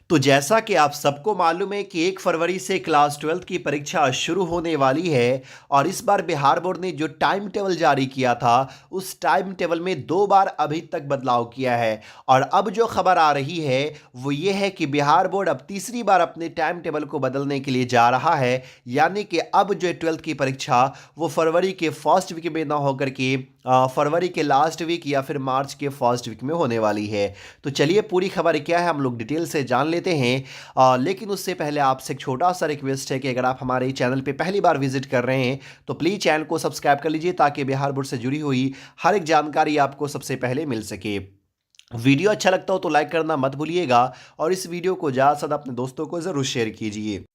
तो जैसा कि आप सबको मालूम है कि 1 फरवरी से क्लास 12th की परीक्षा शुरू होने वाली है और इस बार बिहार बोर्ड ने जो टाइम टेबल जारी किया था उस टाइम टेबल में 2 बार अभी तक बदलाव किया है। और अब जो खबर आ रही है वो ये है कि बिहार बोर्ड अब तीसरी बार अपने टाइम टेबल को बदलने के लिए जा रहा है। यानी कि अब जो 12th की परीक्षा वो फरवरी के फर्स्ट वीक में ना होकर के फरवरी के लास्ट वीक या फिर मार्च के फर्स्ट वीक में होने वाली है। तो चलिए पूरी खबर क्या है हम लोग डिटेल से जान लेते हैं। लेकिन उससे पहले आपसे एक छोटा सा रिक्वेस्ट है कि अगर आप हमारे चैनल पे पहली बार विजिट कर रहे हैं तो प्लीज़ चैनल को सब्सक्राइब कर लीजिए ताकि बिहार बोर्ड से जुड़ी हुई हर एक जानकारी आपको सबसे पहले मिल सके। वीडियो अच्छा लगता हो तो लाइक करना मत भूलिएगा और इस वीडियो को ज़्यादा से ज़्यादा अपने दोस्तों को ज़रूर शेयर कीजिए।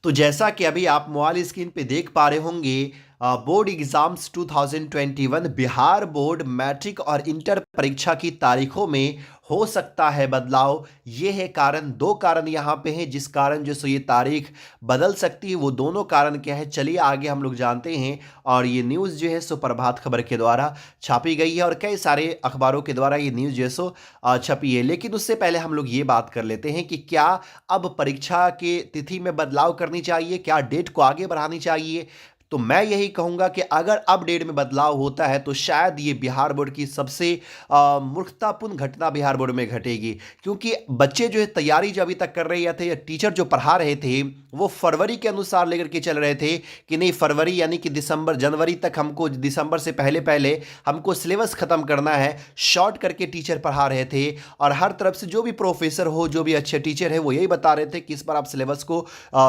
तो जैसा कि अभी आप मोबाइल स्क्रीन पे देख पा रहे होंगे, board exams 2021 Bihar board matric और इंटर परीक्षा की तारीखों में हो सकता है बदलाव। ये है कारण, दो कारण यहाँ पे हैं जिस कारण जो सो ये तारीख बदल सकती है। वो दोनों कारण क्या है चलिए आगे हम लोग जानते हैं। और ये न्यूज़ जो है सो प्रभात खबर के द्वारा छापी गई है और कई सारे अखबारों के द्वारा ये न्यूज़ जो है सो छपी है। लेकिन उससे पहले हम लोग ये बात कर लेते हैं कि क्या अब परीक्षा के तिथि में बदलाव करनी चाहिए, क्या डेट को आगे बढ़ानी चाहिए। तो मैं यही कहूंगा कि अगर अब डेट में बदलाव होता है तो शायद ये बिहार बोर्ड की सबसे मूर्खतापूर्ण घटना बिहार बोर्ड में घटेगी। क्योंकि बच्चे जो है तैयारी जो अभी तक कर रहे थे या टीचर जो पढ़ा रहे थे वो फरवरी के अनुसार लेकर के चल रहे थे कि नहीं फरवरी यानी कि दिसंबर जनवरी तक हमको, दिसंबर से पहले पहले हमको सिलेबस खत्म करना है। शॉर्ट करके टीचर पढ़ा रहे थे और हर तरफ से जो भी प्रोफेसर हो, जो भी अच्छे टीचर है वो यही बता रहे थे कि इस बार आप सिलेबस को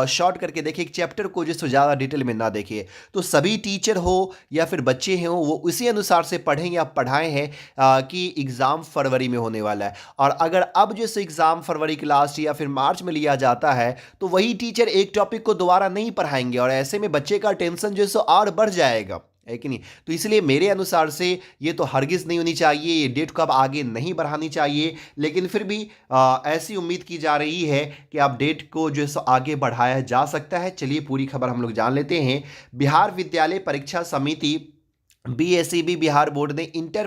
शॉर्ट करके देखिए, एक चैप्टर को जिससे ज़्यादा डिटेल में ना देखिए। तो सभी टीचर हो या फिर बच्चे हैं वो उसी अनुसार से पढ़ें या पढ़ाए हैं कि एग्ज़ाम फरवरी में होने वाला है। और अगर अब जैसे एग्ज़ाम फरवरी के लास्ट या फिर मार्च में लिया जाता है तो वही टीचर एक टॉपिक को दोबारा नहीं पढ़ाएंगे और ऐसे में बच्चे का टेंशन जो है सो और बढ़ जाएगा, है कि नहीं। तो इसलिए मेरे अनुसार से ये तो हरगिज़ नहीं होनी चाहिए, ये डेट को अब आगे नहीं बढ़ानी चाहिए। लेकिन फिर भी ऐसी उम्मीद की जा रही है कि अब डेट को जो है सो आगे बढ़ाया जा सकता है। चलिए पूरी खबर हम लोग जान लेते हैं। बिहार विद्यालय परीक्षा समिति बीएसईबी बिहार बोर्ड ने इंटर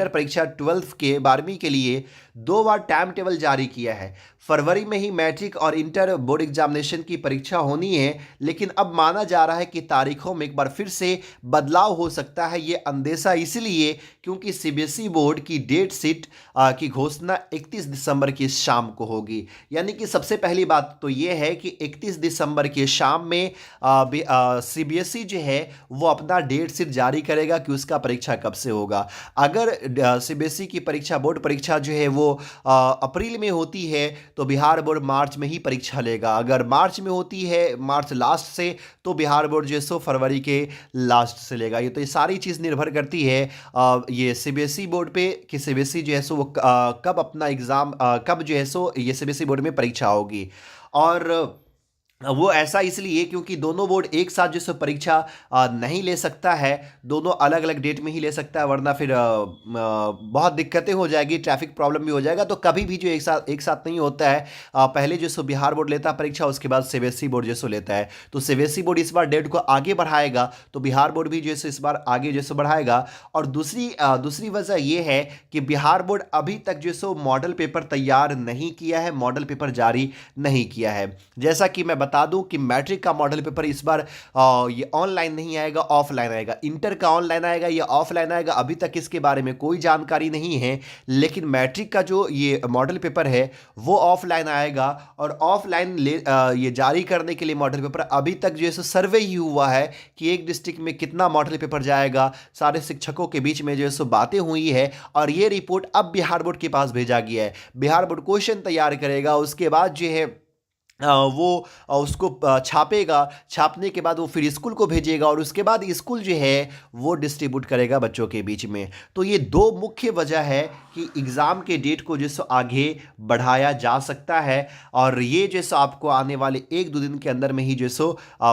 परीक्षा 12th के 12वीं के लिए 2 बार टाइम टेबल जारी किया है। फरवरी में ही मैट्रिक और इंटर बोर्ड एग्जामिनेशन की परीक्षा होनी है, लेकिन अब माना जा रहा है कि तारीखों में एक बार फिर से बदलाव हो सकता है। ये अंदेशा इसलिए क्योंकि सीबीएसई बोर्ड की डेट शीट की घोषणा 31 दिसंबर की शाम को होगी। यानी कि सबसे पहली बात तो ये है कि 31 दिसंबर की शाम में सीबीएसई जो है वो अपना डेट शीट जारी करेगा कि उसका परीक्षा कब से होगा। अगर सीबीएसई की परीक्षा, बोर्ड परीक्षा जो है वो अप्रैल में होती है तो बिहार बोर्ड मार्च में ही परीक्षा लेगा। अगर मार्च में होती है, मार्च लास्ट से, तो बिहार बोर्ड जो है सो फरवरी के लास्ट से लेगा। ये सारी चीज़ निर्भर करती है ये सीबीएसई बोर्ड पे कि सीबीएसई जो है सो वो कब अपना एग्ज़ाम, कब जो है सो ये सीबीएसई बोर्ड में परीक्षा होगी। और वो ऐसा इसलिए क्योंकि दोनों बोर्ड एक साथ जो सो परीक्षा नहीं ले सकता है, दोनों अलग अलग डेट में ही ले सकता है, वरना फिर बहुत दिक्कतें हो जाएगी, ट्रैफिक प्रॉब्लम भी हो जाएगा। तो कभी भी जो एक साथ नहीं होता है। पहले जो सो बिहार बोर्ड लेता है परीक्षा, उसके बाद सीबीएसई बोर्ड जो सो लेता है। तो सीबीएसई बोर्ड इस बार डेट को आगे बढ़ाएगा तो बिहार बोर्ड भी जो सो इस बार आगे जो सो बढ़ाएगा। और दूसरी वजह यह है कि बिहार बोर्ड अभी तक जो सो मॉडल पेपर तैयार नहीं किया है, मॉडल पेपर जारी नहीं किया है। जैसा कि मैं बता दूं कि मैट्रिक का मॉडल पेपर इस बार ये ऑनलाइन नहीं आएगा, ऑफलाइन आएगा। इंटर का ऑनलाइन आएगा या ऑफलाइन आएगा अभी तक इसके बारे में कोई जानकारी नहीं है। लेकिन मैट्रिक का जो ये मॉडल पेपर है वो ऑफलाइन आएगा और ऑफलाइन ये जारी करने के लिए मॉडल पेपर अभी तक जो है सर्वे ही हुआ है कि एक डिस्ट्रिक्ट में कितना मॉडल पेपर जाएगा। सारे शिक्षकों के बीच में जो है बातें हुई है और ये रिपोर्ट अब बिहार बोर्ड के पास भेजा गया है। बिहार बोर्ड क्वेश्चन तैयार करेगा, उसके बाद जो है वो उसको छापेगा, छापने के बाद वो फिर स्कूल को भेजेगा और उसके बाद स्कूल जो है वो डिस्ट्रीब्यूट करेगा बच्चों के बीच में। तो ये दो मुख्य वजह है कि एग्ज़ाम के डेट को जो आगे बढ़ाया जा सकता है और ये जैसा आपको आने वाले 1-2 दिन के अंदर में ही जो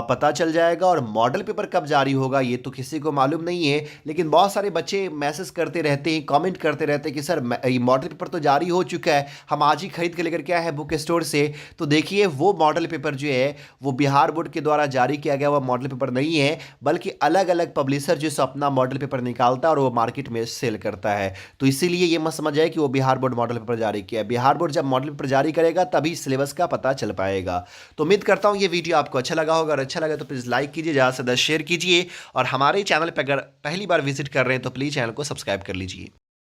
पता चल जाएगा। और मॉडल पेपर कब जारी होगा ये तो किसी को मालूम नहीं है, लेकिन बहुत सारे बच्चे मैसेज करते रहते हैं, कमेंट करते रहते हैं कि सर ये मॉडल पेपर तो जारी हो चुका है, हम आज ही खरीद के लेकर के आए हैं बुक स्टोर से। तो देखिए वो मॉडल पेपर जो है वो बिहार बोर्ड के द्वारा जारी किया गया हुआ मॉडल पेपर नहीं है, बल्कि अलग अलग पब्लिशर जो अपना मॉडल पेपर निकालता है और वो मार्केट में सेल करता है। तो इसीलिए ये मत समझ जाए कि वो बिहार बोर्ड मॉडल पेपर जारी किया है। बिहार बोर्ड जब मॉडल पेपर जारी करेगा तभी सिलेबस का पता चल पाएगा। तो उम्मीद करता हूँ ये वीडियो आपको अच्छा लगा होगा, और अच्छा लगा तो प्लीज़ लाइक कीजिए, ज़्यादा से ज़्यादा शेयर कीजिए, और हमारे चैनल पर अगर पहली बार विजिट कर रहे हैं तो प्लीज़ चैनल को सब्सक्राइब कर लीजिए।